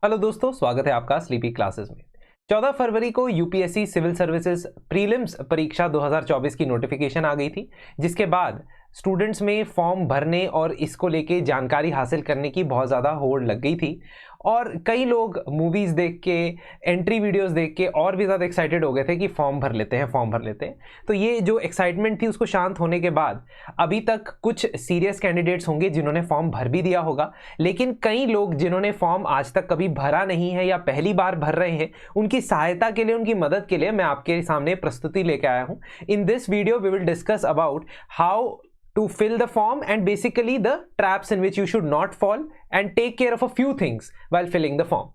Hello दोस्तों, स्वागत है आपका स्लीपी क्लासेस में। 14 फरवरी को यूपीएससी सिविल सर्विसेज प्रीलिम्स परीक्षा 2024 की नोटिफिकेशन आ गई थी, जिसके बाद स्टूडेंट्स में फॉर्म भरने और इसको लेके जानकारी हासिल करने की बहुत ज़्यादा होड़ लग गई थी और कई लोग मूवीज़ देख के, एंट्री वीडियोस देख के और भी ज़्यादा एक्साइटेड हो गए थे कि फॉर्म भर लेते हैं। तो ये जो एक्साइटमेंट थी उसको शांत होने के बाद अभी तक कुछ सीरियस कैंडिडेट्स होंगे जिन्होंने फॉर्म भर भी दिया होगा, लेकिन कई लोग जिन्होंने फॉर्म आज तक कभी भरा नहीं है या पहली बार भर रहे हैं, उनकी सहायता के लिए, उनकी मदद के लिए मैं आपके सामने प्रस्तुति लेके आया हूँ। In this video we will discuss about how to fill the form and basically the traps in which you should not fall and take care of a few things while filling the form.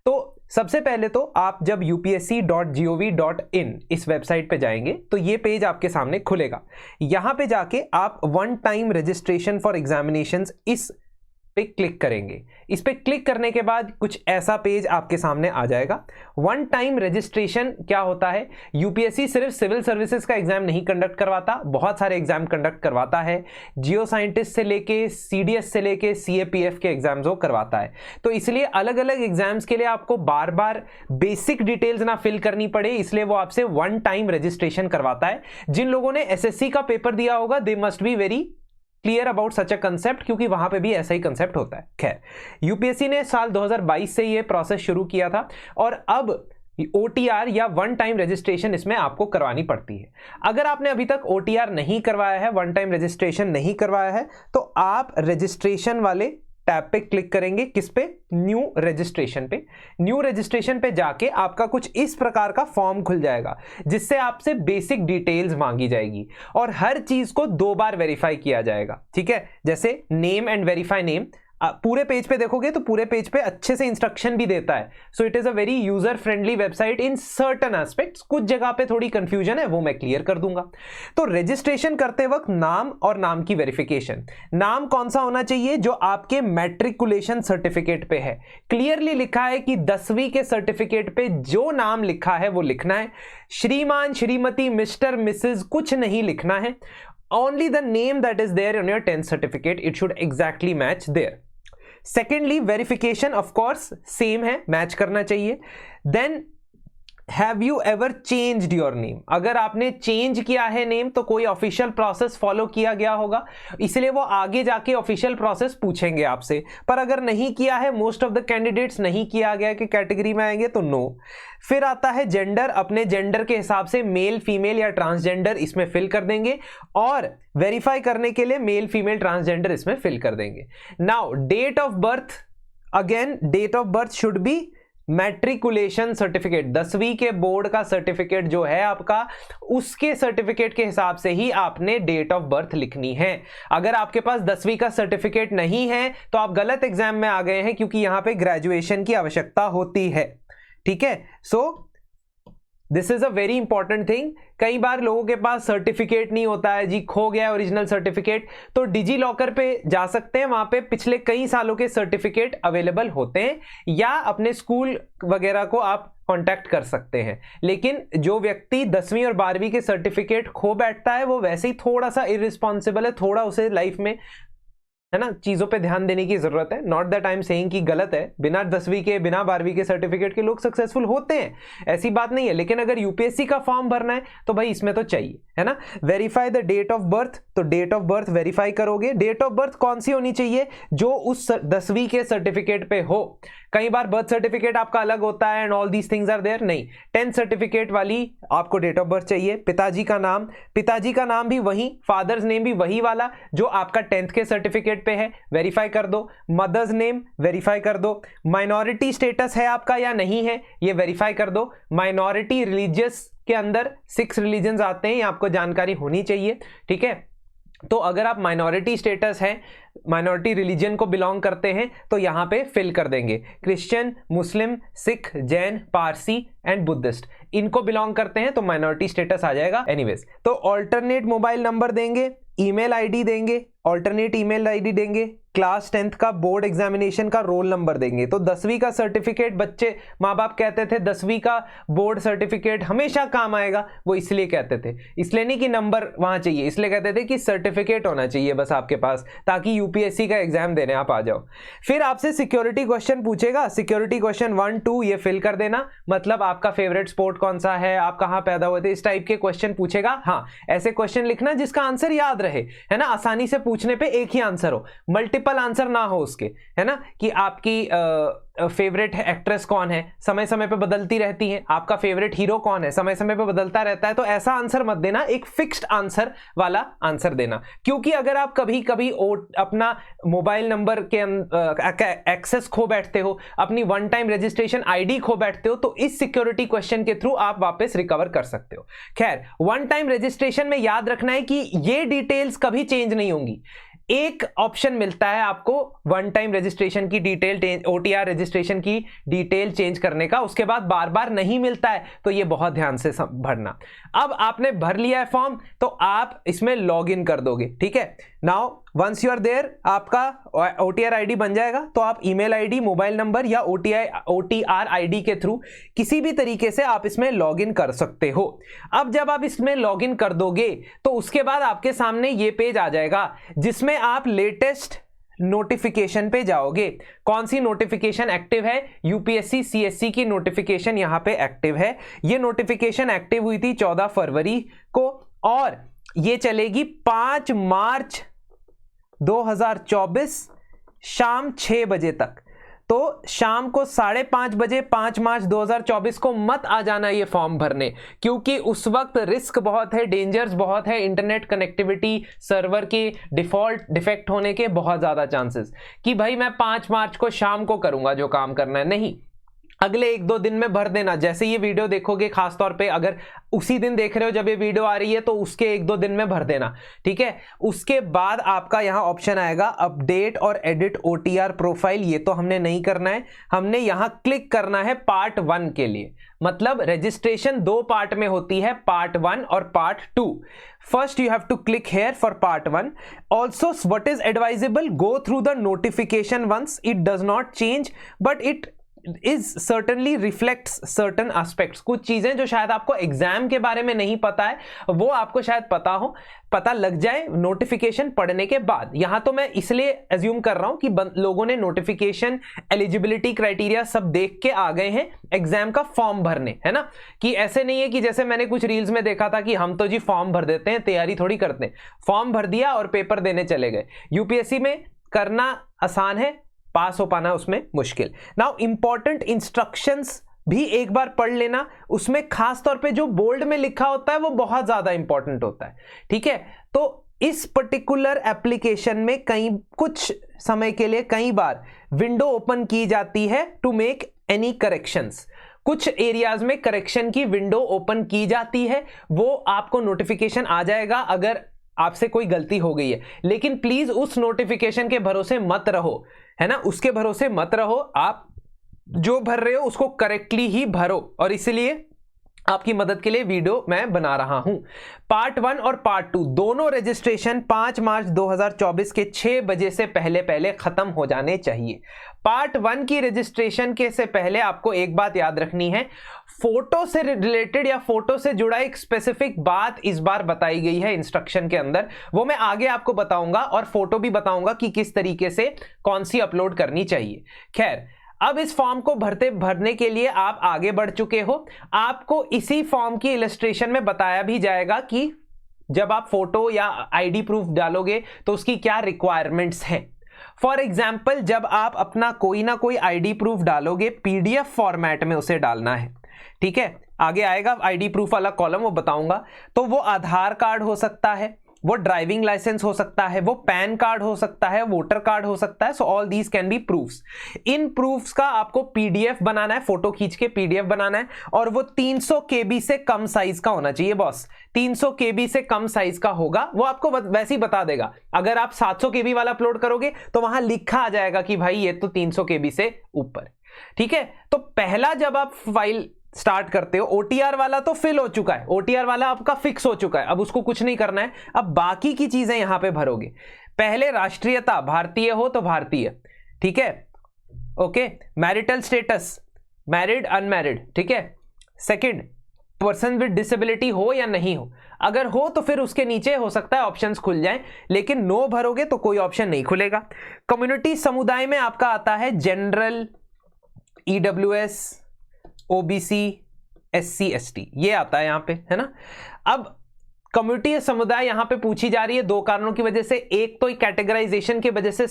तो सबसे पहले तो आप जब upsc.gov.in इस website पे जाएंगे तो ये पेज आपके सामने खुलेगा। यहाँ पे जाके आप one time registration for examinations इस पे क्लिक करेंगे। इस पे क्लिक करने के बाद कुछ ऐसा पेज आपके सामने आ जाएगा। वन टाइम रजिस्ट्रेशन क्या होता है? यूपीएससी सिर्फ सिविल सर्विसेज का एग्जाम नहीं कंडक्ट करवाता, बहुत सारे एग्जाम कंडक्ट करवाता है। जियो साइंटिस्ट से लेके सीडीएस से लेके सीएपीएफ के एग्जाम्स वो करवाता है। तो इसलिए अलग अलग एग्जाम्स के लिए आपको बार बार बेसिक डिटेल्स ना फिल करनी पड़े, इसलिए वो आपसे वन टाइम रजिस्ट्रेशन करवाता है। जिन लोगों ने एसएससी का पेपर दिया होगा they must be very clear about such a concept, क्योंकि वहां पे भी ऐसा ही कंसेप्ट होता है। खैर, यूपीएससी ने साल 2022 से ये प्रोसेस शुरू किया था और अब OTR या वन टाइम रजिस्ट्रेशन इसमें आपको करवानी पड़ती है। अगर आपने अभी तक OTR नहीं करवाया है, वन टाइम रजिस्ट्रेशन नहीं करवाया है, तो आप रजिस्ट्रेशन वाले टैब पे क्लिक करेंगे। किस पे? न्यू रजिस्ट्रेशन पे। न्यू रजिस्ट्रेशन पे जाके आपका कुछ इस प्रकार का फॉर्म खुल जाएगा, जिससे आपसे बेसिक डिटेल्स मांगी जाएगी और हर चीज को 2 बार वेरीफाई किया जाएगा। ठीक है, जैसे नेम एंड वेरीफाई नेम। पूरे पेज पे देखोगे तो पूरे पेज पे अच्छे से इंस्ट्रक्शन भी देता है। So it is a very user friendly website in certain aspects. कुछ जगह पे थोड़ी कंफ्यूजन है, वो मैं क्लियर कर दूंगा। तो रजिस्ट्रेशन करते वक्त नाम और नाम की वेरिफिकेशन। नाम कौन सा होना चाहिए? जो आपके मैट्रिकुलेशन सर्टिफिकेट पे है। क्लियरली लिखा है कि 10वीं के सर्टिफिकेट पे जो नाम लिखा है वो लिखना है। श्रीमान, श्रीमती, मिस्टर, मिसेज कुछ नहीं लिखना है। Only the name that is there on your 10th certificate, it should exactly match there. Secondly, verification of course same है, मैच करना चाहिए। Then Have you ever changed your name? अगर आपने चेंज किया है नेम तो कोई ऑफिशियल प्रोसेस फॉलो किया गया होगा, इसलिए वो आगे जाके ऑफिशियल प्रोसेस पूछेंगे आपसे। पर अगर नहीं किया है, मोस्ट ऑफ द कैंडिडेट्स नहीं किया गया कि कैटेगरी में आएंगे तो नो। फिर आता है जेंडर। अपने जेंडर के हिसाब से मेल, फीमेल या ट्रांसजेंडर इसमें फिल कर देंगे और वेरीफाई करने के लिए मेल, फीमेल, ट्रांसजेंडर इसमें फिल कर देंगे। Now date of birth, again date of birth should be matriculation certificate. 10वीं के बोर्ड का सर्टिफिकेट जो है आपका, उसके सर्टिफिकेट के हिसाब से ही आपने डेट ऑफ बर्थ लिखनी है। अगर आपके पास 10वीं का सर्टिफिकेट नहीं है तो आप गलत एग्जाम में आ गए हैं, क्योंकि यहां पे ग्रेजुएशन की आवश्यकता होती है। ठीक है, so this is a very important thing. कई बार लोगों के पास सर्टिफिकेट नहीं होता है जी, खो गया ओरिजिनल सर्टिफिकेट, तो डिजी लॉकर पे जा सकते हैं। वहां पे पिछले कई सालों के सर्टिफिकेट अवेलेबल होते हैं, या अपने स्कूल वगैरह को आप कांटेक्ट कर सकते हैं। लेकिन जो व्यक्ति 10वीं और 12वीं के सर्टिफिकेट खो बैठता है वो वैसे ही थोड़ा सा इररिस्पॉन्सिबल है, थोड़ा उसे लाइफ में, है ना, चीजों पे ध्यान देने की जरूरत है। Not that I am saying कि गलत है। बिना 10वीं के, बिना 12वीं के सर्टिफिकेट के लोग सक्सेसफुल होते हैं, ऐसी बात नहीं है। लेकिन अगर यूपीएससी का फॉर्म भरना है तो भाई इसमें तो चाहिए, है ना। Verify the date of birth, तो डेट ऑफ बर्थ वेरीफाई करोगे। डेट ऑफ बर्थ कौन सी होनी चाहिए? जो उस 10वीं के सर्टिफिकेट पे हो। कई बार बर्थ सर्टिफिकेट आपका अलग होता है and all these things are there. नहीं, 10th सर्टिफिकेट वाली आपको डेट ऑफ बर्थ चाहिए। पिताजी का नाम, पिताजी का नाम भी वही, फादर्स नेम भी वही वाला जो आपका 10th के सर्टिफिकेट पे है, वेरीफाई कर दो। मदर्स नेम वेरीफाई कर दो। माइनॉरिटी स्टेटस है आपका या नहीं है, ये वेरीफाई कर दो। माइनॉरिटी रिलीजियस के अंदर 6 रिलीजन्स आते हैं, ये आपको जानकारी होनी चाहिए। ठीक है, तो अगर आप माइनॉरिटी स्टेटस है, माइनॉरिटी रिलीजन को बिलोंग करते हैं, तो यहां पे फिल कर देंगे। Christian, Muslim, Sikh, Jain, Parsi and Buddhist, इनको बिलोंग करते हैं तो माइनॉरिटी स्टेटस आ जाएगा। एनीवेज, तो ऑल्टरनेट मोबाइल नंबर देंगे, ईमेल आईडी देंगे, ऑल्टरनेट ईमेल आईडी देंगे, क्लास 10th का बोर्ड एग्जामिनेशन का रोल नंबर देंगे। तो 10वीं का सर्टिफिकेट, बच्चे माँ बाप कहते थे 10वीं का बोर्ड सर्टिफिकेट हमेशा काम आएगा, वो इसलिए कहते थे, इसलिए नहीं कि नंबर वहां चाहिए, इसलिए कहते थे कि सर्टिफिकेट होना चाहिए बस आपके पास, ताकि यूपीएससी का एग्जाम देने आप आ जाओ। फिर आपसे सिक्योरिटी क्वेश्चन पूछेगा, सिक्योरिटी क्वेश्चन 1 2 ये फिल कर देना, मतलब आपका फेवरेट स्पोर्ट कौन सा है, आप कहाँ पैदा हुए थे, इस टाइप के क्वेश्चन पूछेगा। हाँ, ऐसे क्वेश्चन लिखना जिसका आंसर याद रहे, है ना, आसानी से पूछने पे एक ही आंसर हो, मल्टीपल आंसर ना हो उसके, है ना, कि आपकी फेवरेट एक्ट्रेस कौन है, समय समय पे बदलती रहती है, आपका फेवरेट हीरो कौन है, समय समय पे बदलता रहता है, तो ऐसा आंसर मत देना, एक फिक्स्ड आंसर वाला आंसर देना। क्योंकि अगर आप कभी कभी अपना मोबाइल नंबर के एक्सेस खो बैठते हो, अपनी वन टाइम रजिस्ट्रेशन आईडी खो बैठते हो, तो इस सिक्योरिटी क्वेश्चन के थ्रू आप वापस रिकवर कर सकते हो। खैर, वन टाइम रजिस्ट्रेशन में याद रखना है कि ये डिटेल्स कभी चेंज नहीं होंगी। एक ऑप्शन मिलता है आपको वन टाइम रजिस्ट्रेशन की डिटेल, ओटीआर रजिस्ट्रेशन की डिटेल चेंज करने का, उसके बाद बार बार नहीं मिलता है, तो ये बहुत ध्यान से भरना। अब आपने भर लिया है फॉर्म, तो आप इसमें लॉग इन कर दोगे, ठीक है। Now once you are there, आपका ओटीआर आईडी बन जाएगा, तो आप ईमेल आईडी, मोबाइल नंबर या ओटीआर आईडी के थ्रू किसी भी तरीके से आप इसमें लॉग इन कर सकते हो। अब जब आप इसमें लॉग इन कर दोगे, तो उसके बाद आपके सामने ये पेज आ जाएगा जिसमें आप लेटेस्ट नोटिफिकेशन पे जाओगे। कौन सी नोटिफिकेशन एक्टिव है? यूपीएससी सीएससी की नोटिफिकेशन यहां पे एक्टिव है। ये नोटिफिकेशन एक्टिव हुई थी 14 फरवरी को और ये चलेगी 5 मार्च 2024 शाम 6 बजे तक। तो शाम को 5:30 बजे 5 मार्च 2024 को मत आ जाना ये फॉर्म भरने, क्योंकि उस वक्त रिस्क बहुत है, डेंजर्स बहुत है, इंटरनेट कनेक्टिविटी सर्वर के डिफेक्ट होने के बहुत ज़्यादा चांसेस, कि भाई मैं 5 मार्च को शाम को करूंगा जो काम करना है। नहीं, अगले 1-2 दिन में भर देना। जैसे ये वीडियो देखोगे, खासतौर पे अगर उसी दिन देख रहे हो जब ये वीडियो आ रही है, तो उसके 1-2 दिन में भर देना, ठीक है। उसके बाद आपका यहाँ ऑप्शन आएगा अपडेट और एडिट ओटीआर प्रोफाइल। ये तो हमने नहीं करना है, हमने यहाँ क्लिक करना है पार्ट 1 के लिए। मतलब रजिस्ट्रेशन 2 पार्ट में होती है, पार्ट 1 और part 2। First you have to click here for part 1. Also, what is advisable, go through the notification once. It does not change, but it is certainly reflects certain aspects. कुछ चीजें जो शायद आपको exam के बारे में नहीं पता है, वो आपको शायद पता लग जाए नोटिफिकेशन पढ़ने के बाद। यहां तो मैं इसलिए एज्यूम कर रहा हूं कि लोगों ने नोटिफिकेशन, एलिजिबिलिटी क्राइटेरिया सब देख के आ गए हैं एग्जाम का फॉर्म भरने, है ना। कि ऐसे नहीं है कि जैसे मैंने कुछ रील्स में देखा था कि हम तो जी फॉर्म भर देते हैं, तैयारी थोड़ी करते हैं। फॉर्म भर दिया और पेपर देने चले गए। यूपीएससी में करना आसान है, पास हो पाना उसमें मुश्किल। नाउ इंपॉर्टेंट इंस्ट्रक्शंस भी एक बार पढ़ लेना, उसमें खास तौर पे जो बोल्ड में लिखा होता है वो बहुत ज्यादा इंपॉर्टेंट होता है, ठीक है। तो इस पर्टिकुलर एप्लीकेशन में कुछ समय के लिए कई बार विंडो ओपन की जाती है टू मेक एनी करेक्शंस। कुछ एरियाज में करेक्शन की विंडो ओपन की जाती है, वो आपको नोटिफिकेशन आ जाएगा अगर आपसे कोई गलती हो गई है। लेकिन प्लीज उस नोटिफिकेशन के भरोसे मत रहो, है ना, उसके भरोसे मत रहो। आप जो भर रहे हो उसको करेक्टली ही भरो, और इसलिए आपकी मदद के लिए वीडियो मैं बना रहा हूं। पार्ट 1 और पार्ट 2 दोनों रजिस्ट्रेशन 5 मार्च 2024 के 6 बजे से पहले खत्म हो जाने चाहिए। पार्ट 1 की रजिस्ट्रेशन के से पहले आपको एक बात याद रखनी है, फोटो से रिलेटेड या फोटो से जुड़ा एक स्पेसिफिक बात इस बार बताई गई है इंस्ट्रक्शन के अंदर, वो मैं आगे आपको बताऊंगा, और फोटो भी बताऊंगा कि किस तरीके से कौन सी अपलोड करनी चाहिए। खैर, अब इस फॉर्म को भरने के लिए आप आगे बढ़ चुके हो। आपको इसी फॉर्म की इलस्ट्रेशन में बताया भी जाएगा कि जब आप फोटो या आईडी प्रूफ डालोगे तो उसकी क्या रिक्वायरमेंट्स हैं। फॉर एग्जाम्पल, जब आप अपना कोई ना कोई आईडी प्रूफ डालोगे, पीडीएफ फॉर्मेट में उसे डालना है, ठीक है। आगे आएगा आईडी प्रूफ वाला कॉलम, वो बताऊंगा। तो वो आधार कार्ड हो सकता है, वो ड्राइविंग लाइसेंस हो सकता है, वो पैन कार्ड हो सकता है, वोटर कार्ड हो सकता है। सो all these can be proofs. In proofs का आपको पीडीएफ बनाना है, फोटो खींच के पीडीएफ बनाना है, और वो 300 केबी से कम साइज का होना चाहिए बॉस। 300 केबी से कम साइज का होगा, वो आपको वैसे ही बता देगा। अगर आप 700 केबी वाला अपलोड करोगे तो वहां लिखा आ जाएगा कि भाई ये तो 300 केबी से ऊपर, ठीक है। तो पहला जब आप फाइल स्टार्ट करते हो, ओटीआर वाला तो फिल हो चुका है, ओटीआर वाला आपका फिक्स हो चुका है, अब उसको कुछ नहीं करना है। अब बाकी की चीजें यहां पे भरोगे। पहले राष्ट्रीयता, भारतीय हो तो भारतीय, ठीक है, okay. Marital status, married unmarried, ठीक है। सेकंड, पर्सन विद डिसेबिलिटी हो या नहीं हो। अगर हो तो फिर उसके नीचे हो सकता है ऑप्शंस खुल जाएं, लेकिन नो भरोगे तो कोई ऑप्शन नहीं खुलेगा। कम्युनिटी समुदाय में आपका आता है general, EWS, OBC, SC, ST, ये आता है यहां पे, है ना। अब कम्युनिटी समुदाय यहां पे पूछी जा रही है दो कारणों की वजह से, एक तो कैटेगराइजेशन की वजह से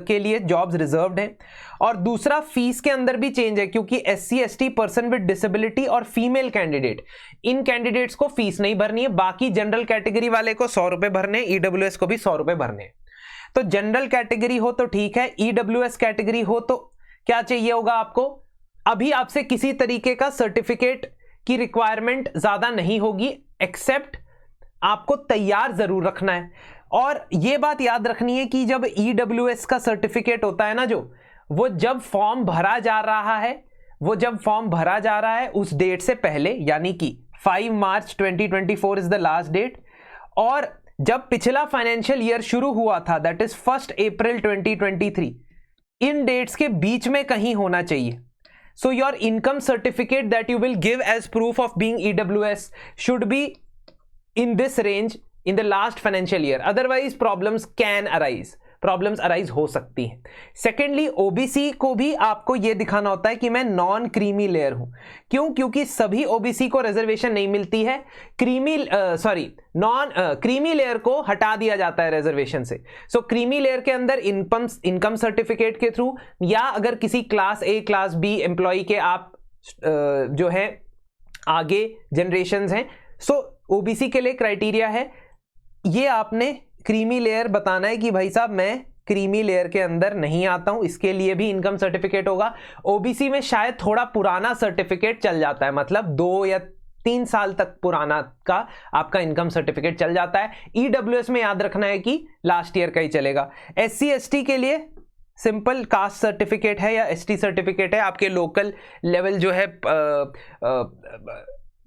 के लिए जॉब्स रिजर्व्ड हैं, और दूसरा फीस के अंदर भी चेंज है, क्योंकि SC, ST, person with disability और फीमेल कैंडिडेट, इन कैंडिडेट्स को फीस नहीं भरनी है, बाकी जनरल कैटेगरी वाले को 100 रुपए भरने, ईडब्ल्यूएस को भी 100 रुपए भरने। तो जनरल कैटेगरी हो तो ठीक है, ईडब्ल्यूएस कैटेगरी हो तो क्या चाहिए होगा आपको, अभी आपसे किसी तरीके का सर्टिफिकेट की रिक्वायरमेंट ज्यादा नहीं होगी, एक्सेप्ट आपको तैयार जरूर रखना है। और यह बात याद रखनी है कि जब ईडब्ल्यूएस का सर्टिफिकेट होता है ना, जो वो जब फॉर्म भरा जा रहा है उस डेट से पहले, यानी कि 5 March 2024 is the last date, और जब पिछला फाइनेंशियल ईयर शुरू हुआ था, दैट इज 1 अप्रैल 2023, इन डेट्स के बीच में कहीं होना चाहिए। So your income certificate that you will give as proof of being EWS should be in this range in the last financial year. Otherwise problems can arise. Problems arise हो सकती हैं। सेकेंडली, ओबीसी को भी आपको यह दिखाना होता है कि मैं नॉन क्रीमी लेयर हूं। क्यों? क्योंकि सभी ओबीसी को रिजर्वेशन नहीं मिलती है, नॉन क्रीमी लेयर को हटा दिया जाता है रिजर्वेशन से। सो क्रीमी लेयर के अंदर इनकम सर्टिफिकेट के थ्रू, या अगर किसी class A class B employ के आप जो है आगे जनरेशंस हैं, सो ओबीसी के लिए क्राइटेरिया है, ये आपने क्रीमी लेयर बताना है कि भाई साहब मैं क्रीमी लेयर के अंदर नहीं आता हूं, इसके लिए भी इनकम सर्टिफिकेट होगा। ओबीसी में शायद थोड़ा पुराना सर्टिफिकेट चल जाता है, मतलब 2 या 3 साल तक पुराना का आपका इनकम सर्टिफिकेट चल जाता है। ईडब्ल्यूएस में याद रखना है कि लास्ट ईयर का ही चलेगा। एससी एसटी के लिए सिंपल कास्ट सर्टिफिकेट है या एसटी सर्टिफिकेट है, आपके लोकल लेवल जो है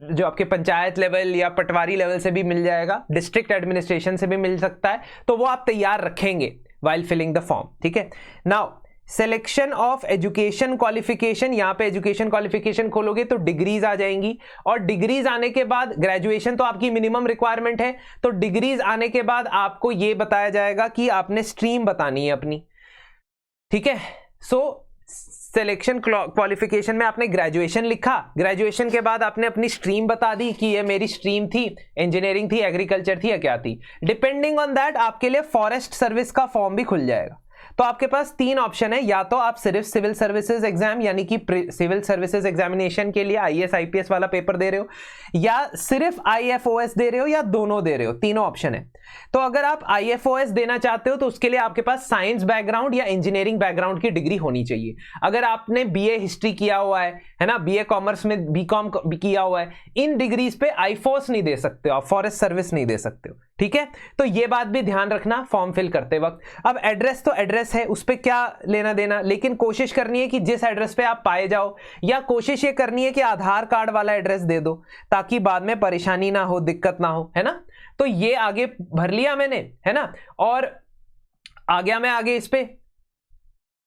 जो आपके पंचायत लेवल या पटवारी लेवल से भी मिल जाएगा, डिस्ट्रिक्ट एडमिनिस्ट्रेशन से भी मिल सकता है, तो वो आप तैयार रखेंगे while filling the form, ठीक है। Now selection of education qualification, यहां पे एजुकेशन क्वालिफिकेशन खोलोगे तो डिग्रीज आ जाएंगी, और डिग्रीज आने के बाद ग्रेजुएशन तो आपकी मिनिमम रिक्वायरमेंट है, तो डिग्रीज आने के बाद आपको यह बताया जाएगा कि आपने स्ट्रीम बतानी है अपनी, ठीक है। सो सिलेक्शन क्वालिफिकेशन में आपने ग्रेजुएशन लिखा, ग्रेजुएशन के बाद आपने अपनी स्ट्रीम बता दी कि ये मेरी स्ट्रीम थी, इंजीनियरिंग थी, एग्रीकल्चर थी या क्या थी। डिपेंडिंग ऑन दैट आपके लिए फॉरेस्ट सर्विस का फॉर्म भी खुल जाएगा। तो आपके पास 3 ऑप्शन है, या तो आप सिर्फ सिविल सर्विसेज एग्जाम यानी कि सिविल सर्विसेज एग्जामिनेशन के लिए आईएएस आईपीएस वाला पेपर दे रहे हो, या सिर्फ आईएफओएस दे रहे हो, या दोनों दे रहे हो, तीनों ऑप्शन है। तो अगर आप आईएफओएस देना चाहते हो तो उसके लिए आपके पास साइंस बैकग्राउंड या इंजीनियरिंग बैकग्राउंड की डिग्री होनी चाहिए। अगर आपने बीए हिस्ट्री किया हुआ है ना, बीए कॉमर्स में बीकॉम किया हुआ है, इन डिग्रीज पे आईफोर्स नहीं दे सकते हो, आप फॉरेस्ट सर्विस नहीं दे सकते हो, ठीक है। तो ये बात भी ध्यान रखना फॉर्म फिल करते वक्त। अब एड्रेस तो एड्रेस है, उस पर क्या लेना देना, लेकिन कोशिश करनी है कि जिस एड्रेस पे आप पाए जाओ, या कोशिश ये करनी है कि आधार कार्ड वाला एड्रेस दे दो, ताकि बाद में परेशानी ना हो, दिक्कत ना हो, है ना। तो ये आगे भर लिया मैंने, है ना, और आ गया मैं आगे इस पे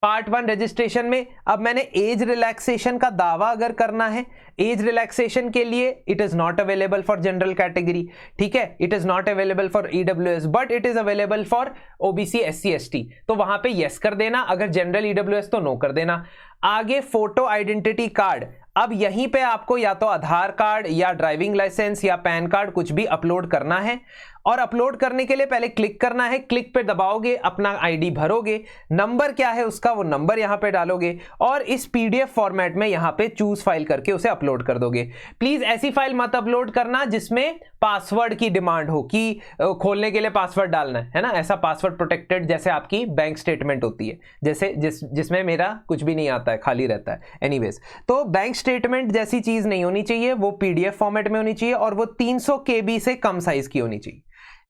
पार्ट 1 रजिस्ट्रेशन में। अब मैंने एज रिलैक्सेशन का दावा अगर करना है, एज रिलैक्सेशन के लिए it is not available for general category, ठीक है, it is not available for EWS, but it is available for OBC SC ST, तो वहां पे यस कर देना, अगर जनरल ईडब्ल्यूएस तो नो कर देना। आगे फोटो आइडेंटिटी कार्ड, अब यहीं पे आपको या तो आधार कार्ड या ड्राइविंग लाइसेंस या पैन कार्ड कुछ भी अपलोड करना है, और अपलोड करने के लिए पहले क्लिक करना है, क्लिक पे दबाओगे, अपना आईडी भरोगे, नंबर क्या है उसका वो नंबर यहां पे डालोगे, और इस पीडीएफ फॉर्मेट में यहां पे चूज फाइल करके उसे अपलोड कर दोगे। प्लीज ऐसी फाइल मत अपलोड करना जिसमें पासवर्ड की डिमांड हो कि खोलने के लिए पासवर्ड डालना है ना, ऐसा पासवर्ड प्रोटेक्टेड, जैसे आपकी बैंक स्टेटमेंट होती है, जैसे जिसमें मेरा कुछ भी नहीं आता है, खाली रहता है। एनीवेज, तो बैंक स्टेटमेंट जैसी चीज नहीं होनी चाहिए, वो पीडीएफ फॉर्मेट में होनी चाहिए, और वो 300 KB से कम साइज की होनी चाहिए,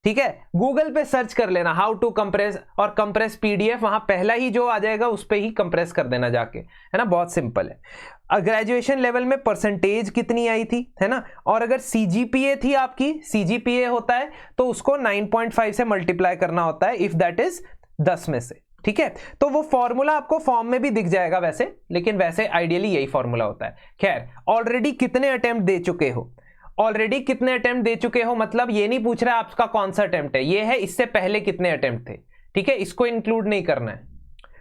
ठीक है। गूगल पे सर्च कर लेना हाउ टू कंप्रेस और कंप्रेस पीडीएफ, वहां पहला ही जो आ जाएगा उस पे ही कंप्रेस कर देना जाके, है ना, बहुत सिंपल है। ग्रेजुएशन लेवल में परसेंटेज कितनी आई थी, है ना, और अगर सीजीपीए थी आपकी, सीजीपीए होता है तो उसको 9.5 से मल्टीप्लाई करना होता है इफ दैट इज 10 में से, ठीक है। तो वो फॉर्मूला आपको फॉर्म में भी दिख जाएगा वैसे, लेकिन वैसे आइडियली यही फॉर्मूला होता है। खैर, ऑलरेडी कितने अटेम्प्ट दे चुके हो, ऑलरेडी कितने अटेम्प्ट दे चुके हो, मतलब ये नहीं पूछ रहा है आपका कौन सा अटेम्प्ट है, ये है इससे पहले कितने अटेम्प्ट थे, ठीक है, इसको इंक्लूड नहीं करना है।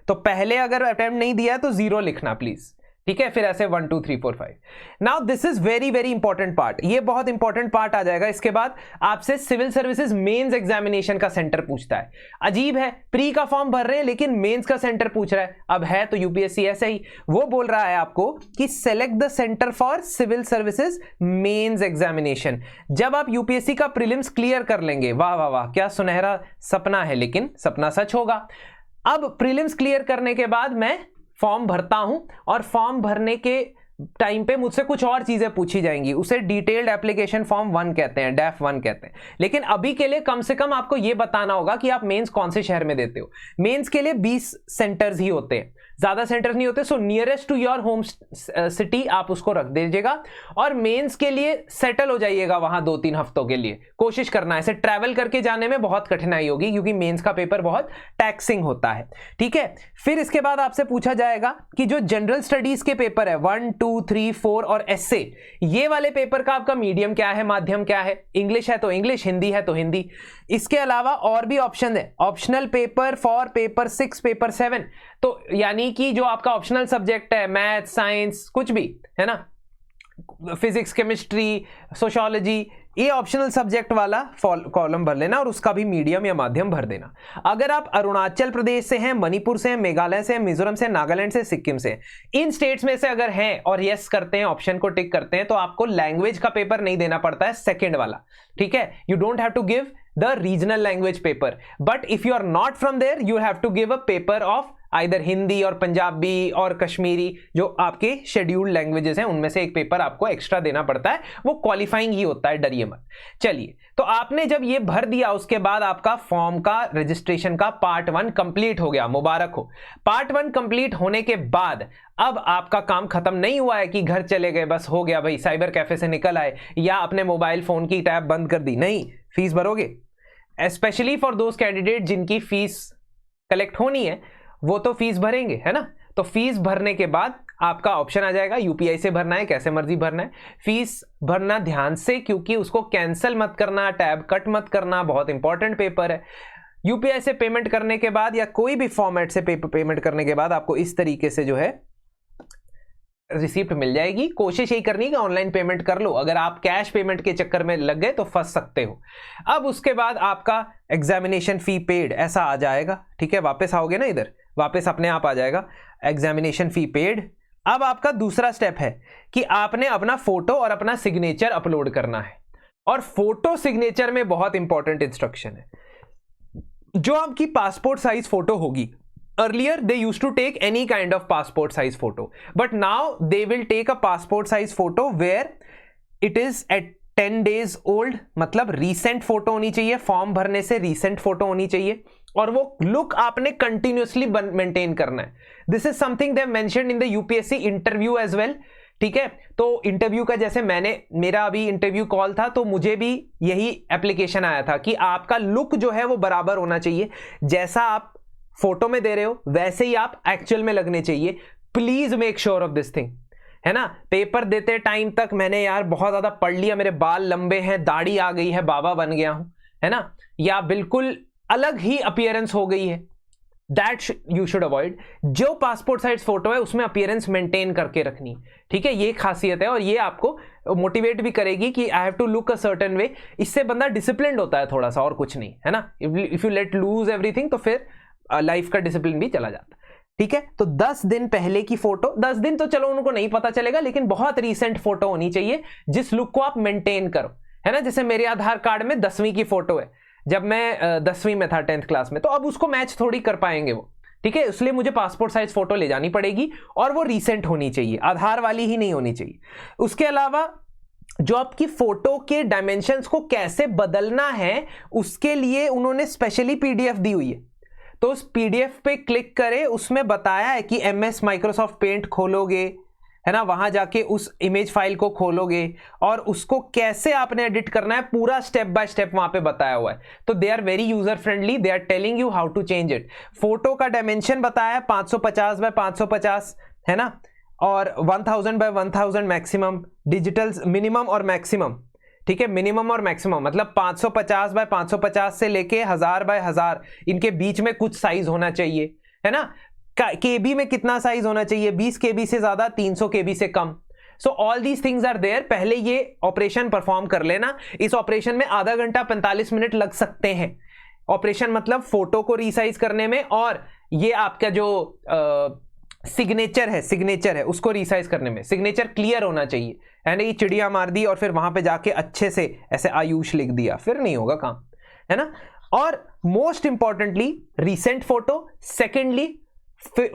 तो पहले अगर अटेम्प्ट नहीं दिया है तो 0 लिखना प्लीज, ठीक है, फिर ऐसे 1 2 3 4 5। Now this is very very important part, ये बहुत इंपॉर्टेंट पार्ट आ जाएगा। इसके बाद आपसे सिविल सर्विसेज मेंस एग्जामिनेशन का सेंटर पूछता है। अजीब है, प्री का फॉर्म भर रहे हैं लेकिन मेंस का सेंटर पूछ रहा है। अब है तो यूपीएससी ऐसे ही, वो बोल रहा है आपको कि select the centre for civil services mains examination. जब आप यूपीएससी का प्रीलिम्स क्लियर कर लेंगे, वाह वाह वाह, क्या सुनहरा सपना है, लेकिन सपना सच होगा। अब प्रीलिम्स क्लियर करने के बाद मैं फॉर्म भरता हूं और फॉर्म भरने के टाइम पे मुझसे कुछ और चीजें पूछी जाएंगी, उसे डिटेल्ड एप्लीकेशन फॉर्म 1 कहते हैं, डेफ 1 कहते हैं। लेकिन अभी के लिए कम से कम आपको यह बताना होगा कि आप मेंस कौन से शहर में देते हो। मेंस के लिए 20 सेंटर्स ही होते हैं, ज्यादा सेंटर्स नहीं होते। So nearest to your home city आप उसको रख दीजिएगा और मेंस के लिए सेटल हो जाइएगा वहां 2-3 हफ्तों के लिए। कोशिश करना है, ऐसे ट्रैवल करके जाने में बहुत कठिनाई होगी क्योंकि मेंस का पेपर बहुत टैक्सिंग होता है, ठीक है। फिर इसके बाद आपसे पूछा जाएगा कि जो जनरल स्टडीज के पेपर है 1 2 3 4 और एस्से, ये वाले पेपर का आपका मीडियम क्या है, माध्यम क्या है, इंग्लिश है तो इंग्लिश, हिंदी है तो हिंदी। इसके अलावा और भी ऑप्शन है, optional paper for paper 6 paper 7, तो यानी कि जो आपका ऑप्शनल सब्जेक्ट है, मैथ साइंस कुछ भी है ना, फिजिक्स केमिस्ट्री सोशियोलॉजी, ये ऑप्शनल सब्जेक्ट वाला कॉलम भर लेना और उसका भी मीडियम या माध्यम भर देना। अगर आप अरुणाचल प्रदेश से हैं, मणिपुर से हैं, मेघालय से हैं, मिजोरम से, नागालैंड से, सिक्किम से, इन स्टेट्स में से अगर हैं और यस करते हैं, ऑप्शन को टिक करते हैं, तो आपको लैंग्वेज का पेपर नहीं देना पड़ता है, सेकेंड वाला, ठीक है। You don't have to give the regional language paper, but if you are not from there you have to give a paper of either Hindi और पंजाबी और कश्मीरी, जो आपके शेड्यूल्ड लैंग्वेजेस हैं उनमें से एक पेपर आपको एक्स्ट्रा देना पड़ता है, वो क्वालिफाइंग ही होता है, डरिए मत। चलिए, तो आपने जब ये भर दिया उसके बाद आपका फॉर्म का रजिस्ट्रेशन का पार्ट 1 कंप्लीट हो गया, मुबारक हो। पार्ट 1 कंप्लीट होने के बाद अब आपका काम खत्म नहीं हुआ है कि घर चले गए बस हो गया भाई, साइबर कैफे से निकल आए या अपने मोबाइल फोन की टैब बंद कर दी, नहीं, फीस भरोगे। स्पेशली फॉर दोज कैंडिडेट जिनकी फीस कलेक्ट होनी है वो तो फीस भरेंगे, है ना। तो फीस भरने के बाद आपका ऑप्शन आ जाएगा यूपीआई से भरना है, कैसे मर्जी भरना है। फीस भरना ध्यान से, क्योंकि उसको कैंसिल मत करना, टैब कट मत करना, बहुत इंपॉर्टेंट पेपर है। यूपीआई से पेमेंट करने के बाद या कोई भी फॉर्मेट से पेमेंट करने के बाद आपको इस तरीके से जो है रिसीप्ट मिल जाएगी। कोशिश यही करनी है कि ऑनलाइन पेमेंट कर लो, अगर आप कैश पेमेंट के चक्कर में लग गए तो फंस सकते हो। अब उसके बाद आपका एग्जामिनेशन फी पेड ऐसा आ जाएगा, ठीक है, वापस आओगे ना इधर, वापस अपने आप आ जाएगा एग्जामिनेशन फी पेड। अब आपका दूसरा स्टेप है कि आपने अपना फोटो और अपना सिग्नेचर अपलोड करना है, और फोटो सिग्नेचर में बहुत इंपॉर्टेंट इंस्ट्रक्शन है। जो आपकी पासपोर्ट साइज फोटो होगी, earlier they used to take any kind of passport size photo, but now they will take a passport size photo where it is at 10 days old, मतलब recent photo होनी चाहिए, form भरने से recent photo होनी चाहिए, और वो look आपने कंटिन्यूसली मेंटेन करना है। This is something they mentioned in the UPSC interview as well, ठीक है। तो इंटरव्यू का जैसे मेरा अभी इंटरव्यू कॉल था तो मुझे भी यही एप्लीकेशन आया था कि आपका लुक जो है वो बराबर होना चाहिए, जैसा आप फोटो में दे रहे हो वैसे ही आप एक्चुअल में लगने चाहिए। Please make sure of this thing, है ना। पेपर देते टाइम तक मैंने यार बहुत ज्यादा पढ़ लिया, मेरे बाल लंबे हैं, दाढ़ी आ गई है, बाबा बन गया हूं, है ना, या बिल्कुल अलग ही अपीयरेंस हो गई है, दैट यू शुड अवॉइड। जो पासपोर्ट साइज फोटो है उसमें अपीयरेंस मेंटेन करके रखनी, ठीक है, ये खासियत है और ये आपको मोटिवेट भी करेगी कि I have to look a certain way. इससे बंदा डिसिप्लिन्ड होता है थोड़ा सा, और कुछ नहीं, है ना। If you let loose everything तो फिर लाइफ का डिसिप्लिन भी चला जाता, ठीक है। तो 10 दिन पहले की फोटो, 10 दिन तो चलो उनको नहीं पता चलेगा, लेकिन बहुत रीसेंट फोटो होनी चाहिए जिस लुक को आप मेंटेन करो, है ना। जैसे मेरे आधार कार्ड में 10वीं की फोटो है, जब मैं 10वीं में था 10th क्लास में, तो अब उसको मैच थोड़ी कर पाएंगे वो, ठीक है। इसलिए मुझे पासपोर्ट साइज फोटो ले जानी पड़ेगी और वो रीसेंट होनी चाहिए, आधार वाली ही नहीं होनी चाहिए। उसके अलावा जो आपकी फोटो के डायमेंशंस को कैसे बदलना है उसके लिए उन्होंने स्पेशली पीडीएफ दी हुई है, तो उस पीडीएफ पे क्लिक करें, उसमें बताया है कि एमएस माइक्रोसॉफ्ट पेंट खोलोगे, है ना, वहां जाके उस इमेज फाइल को खोलोगे और उसको कैसे आपने एडिट करना है, पूरा स्टेप बाय स्टेप वहां पे बताया हुआ है। तो they are very user friendly, they are telling you how to change it. Photo का डायमेंशन बताया 550 बाय 550, है ना, और 1000 बाय 1000 मैक्सिमम, डिजिटल मिनिमम और मैक्सिमम, ठीक है, मिनिमम और मैक्सिमम, मतलब 550 बाय 550 से लेके 1000 बाय 1000 इनके बीच में कुछ साइज होना चाहिए, है ना। केबी में कितना साइज होना चाहिए, 20 केबी से ज्यादा, 300 केबी से कम। So all these things are there. पहले ये ऑपरेशन परफॉर्म कर लेना। इस ऑपरेशन में आधा घंटा 45 मिनट लग सकते हैं। ऑपरेशन मतलब फोटो को रीसाइज करने में, और ये आपका जो सिग्नेचर है उसको रीसाइज करने में। सिग्नेचर क्लियर होना चाहिए, है ना। ये चिड़िया मार दी और फिर वहां पे जाके अच्छे से ऐसे आयुष लिख दिया, फिर नहीं होगा काम, है ना। और most importantly recent photo. Secondly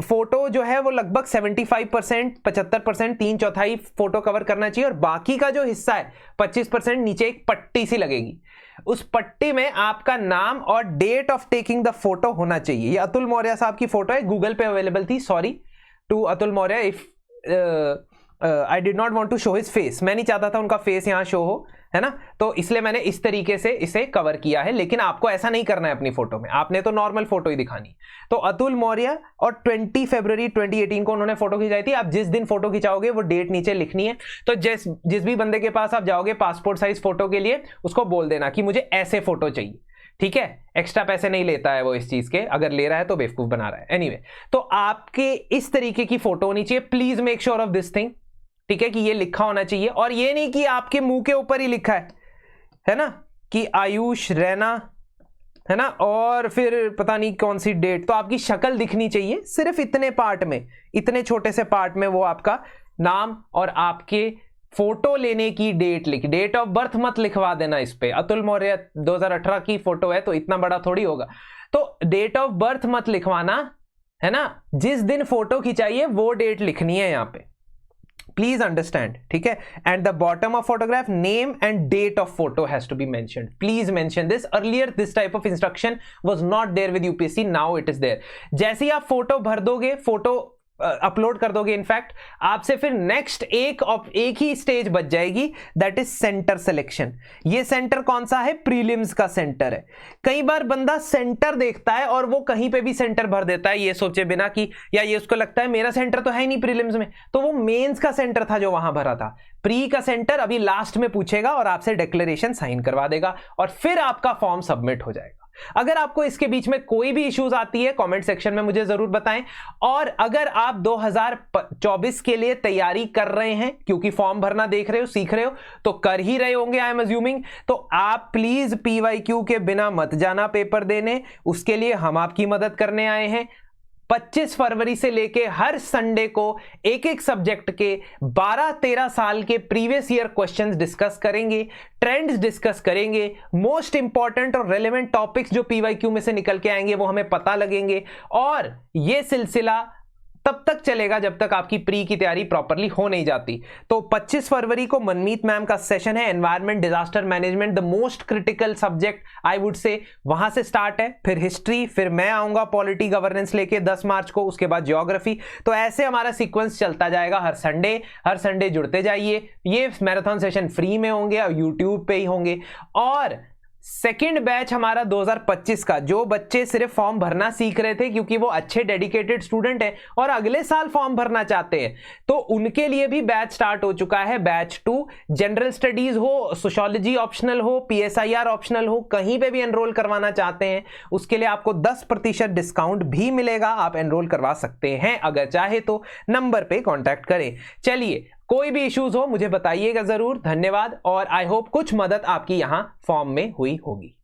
photo जो है वो लगभग 75% 75%, 3/4 फोटो कवर करना चाहिए, और बाकी का जो हिस्सा है 25% नीचे एक पट्टी सी लगेगी। उस पट्टी में आपका नाम और date of taking the photo होना चाहिए। ये अतुल मौर्य साहब की फोटो है, गूगल पे अवेलेबल थी। Sorry to Atul Maurya if I did not want to show his face. मैं नहीं चाहता था उनका फेस यहां शो हो, है ना, तो इसलिए मैंने इस तरीके से इसे कवर किया है। लेकिन आपको ऐसा नहीं करना है अपनी फोटो में, आपने तो नॉर्मल फोटो ही दिखानी। तो अतुल मौर्य, और 20 फरवरी 2018 को उन्होंने फोटो खिंचाई थी। आप जिस दिन फोटो खिंचाओगे वो डेट नीचे लिखनी है। तो जिस भी बंदे के पास आप जाओगे पासपोर्ट साइज फोटो के लिए, उसको बोल देना कि मुझे ऐसे फोटो चाहिए, ठीक है। एक्स्ट्रा पैसे नहीं लेता है वो इस चीज के, अगर ले रहा है तो बेवकूफ बना रहा है। एनीवे, तो आपके इस तरीके की फोटो होनी चाहिए। Please make sure of this thing, ठीक है, कि ये लिखा होना चाहिए। और ये नहीं कि आपके मुंह के ऊपर ही लिखा है ना, कि आयुष रैना, है ना, और फिर पता नहीं कौन सी डेट। तो आपकी शक्ल दिखनी चाहिए सिर्फ इतने पार्ट में, इतने छोटे से पार्ट में वो आपका नाम और आपके फोटो लेने की डेट लिख, डेट ऑफ बर्थ मत लिखवा देना इस पे। अतुल मौर्य 2018 की फोटो है तो इतना बड़ा थोड़ी होगा, तो डेट ऑफ बर्थ मत लिखवाना, है ना। जिस दिन फोटो खिंचाइए वो डेट लिखनी है यहां पे, प्लीज अंडरस्टैंड, ठीक है। And the bottom of photograph name and date of photo has to be mentioned. Please mention this. Earlier this type of instruction was not there with UPSC, now it is there. जैसे ही आप photo भर दोगे, photo upload कर दोगे, in fact आपसे फिर next एक ही स्टेज बच जाएगी, दैट इज सेंटर सिलेक्शन। ये सेंटर कौन सा है, प्रीलिम्स का सेंटर है। कई बार बंदा सेंटर देखता है और वो कहीं पे भी सेंटर भर देता है, ये सोचे बिना कि, या ये उसको लगता है मेरा सेंटर तो है ही नहीं प्रीलिम्स में, तो वो मेंस का सेंटर था जो वहां भरा था। प्री का सेंटर अभी लास्ट में पूछेगा और आपसे डिक्लेरेशन साइन करवा देगा, और फिर आपका फॉर्म सबमिट हो जाएगा। अगर आपको इसके बीच में कोई भी इश्यूज आती है, कमेंट सेक्शन में मुझे जरूर बताएं। और अगर आप 2024 के लिए तैयारी कर रहे हैं, क्योंकि फॉर्म भरना देख रहे हो, सीख रहे हो, तो कर ही रहे होंगे आई एम अज्यूमिंग, तो आप प्लीज PYQ के बिना मत जाना पेपर देने। उसके लिए हम आपकी मदद करने आए हैं। 25 फरवरी से लेके हर संडे को एक एक सब्जेक्ट के 12-13 साल के प्रीवियस ईयर क्वेश्चंस डिस्कस करेंगे, ट्रेंड्स डिस्कस करेंगे, मोस्ट इंपॉर्टेंट और रेलेवेंट टॉपिक्स जो PYQ में से निकल के आएंगे वो हमें पता लगेंगे। और ये सिलसिला तब तक चलेगा जब तक आपकी प्री की तैयारी प्रॉपरली हो नहीं जाती। तो 25 फरवरी को मनमीत मैम का सेशन है, environment disaster management, the most critical subject I would say, वहां से स्टार्ट है। फिर हिस्ट्री, फिर मैं आऊंगा पॉलिटी गवर्नेंस लेके 10 मार्च को, उसके बाद ज्योग्राफी। तो ऐसे हमारा सीक्वेंस चलता जाएगा हर संडे जुड़ते जाइए। ये मैराथन सेशन फ्री में होंगे और यूट्यूब पे ही होंगे। और सेकेंड बैच हमारा 2025 का, जो बच्चे सिर्फ फॉर्म भरना सीख रहे थे क्योंकि वो अच्छे डेडिकेटेड स्टूडेंट हैं और अगले साल फॉर्म भरना चाहते हैं, तो उनके लिए भी बैच स्टार्ट हो चुका है। बैच 2, जनरल स्टडीज हो, सोशियोलॉजी ऑप्शनल हो, PSIR ऑप्शनल हो, कहीं पे भी एनरोल करवाना चाहते हैं, उसके लिए आपको 10% डिस्काउंट भी मिलेगा। आप एनरोल करवा सकते हैं अगर चाहे तो, नंबर पे कॉन्टैक्ट करें। चलिए, कोई भी इश्यूज हो मुझे बताइएगा जरूर। धन्यवाद, और आई होप कुछ मदद आपकी यहां फॉर्म में हुई होगी।